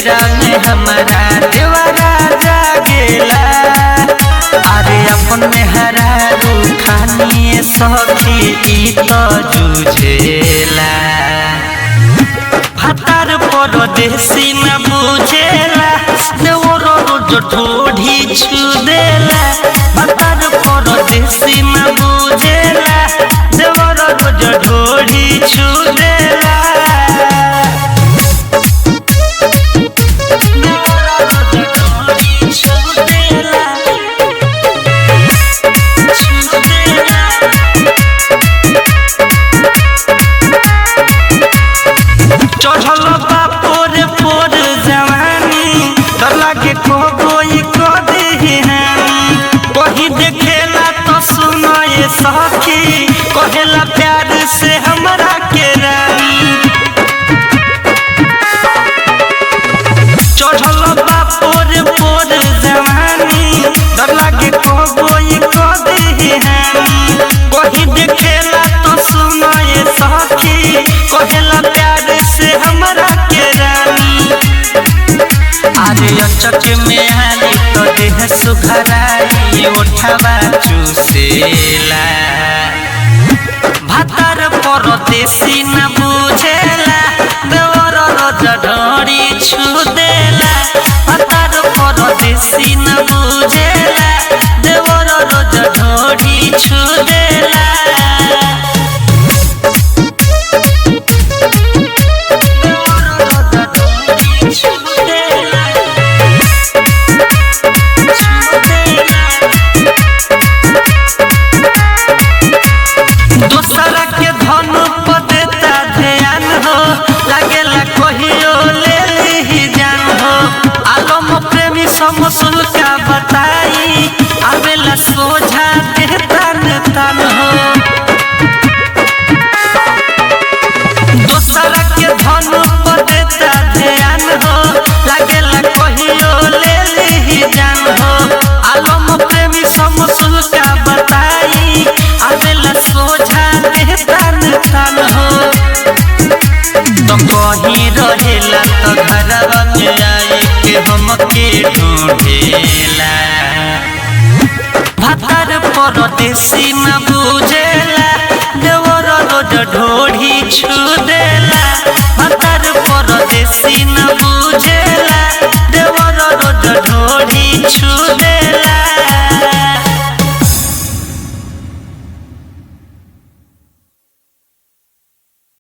फेरा में हमारा देवरा जागेला। अरे अपन में हरा रूखानी सखी ई तो जूझेला। भातार परदेसी न बुझेला देवर रोज ढोढ़ी छुदेला। भातार परदेसी न बुझेला देवर रोज ढोढ़ी छुदेला। चढ़ल बा पोर पोर जवानी डर लागे को कोई को देही हानी। कहीं देखेला तो सुनो ये सखी कहेला प्यार से हमरा के रानी। चढ़ल बा पोर पोर जवानी डर लागे को कोई को देही हानी। कहीं देखेला तो सुनो ये सखी कहेला प्यार से हमरा के रानी। अरे अचक में आली तो देह सुघराई उठावा चूसेला। भातार परदेसी न बुझेला देवर रोज ढोढ़ी छुदेला। भातार परदेसी न बुझेला देवर रोज ढोढ़ी छुदेला। दोसरा के धन पर देता ध्यान हो लागेला कहियो ले ली जान हो। आलम प्रेमी समसुल का बताई आवेला सोझा देता नेतान हो। दोसरा के धन पर देता ध्यान हो लागेला कहियो ले ली जान हो। आलम प्रेमी समसुल का बताई आवेला सोझा तान हो। तो कहीं रहेला तो घरवा में आए के हमके ढूंढेला। भातार परदेसी न बुझेला देवर रोज ढोढ़ी छुदेला। भातार परदेसी न बुझेला देवर रोज ढोढ़ी छुदेला।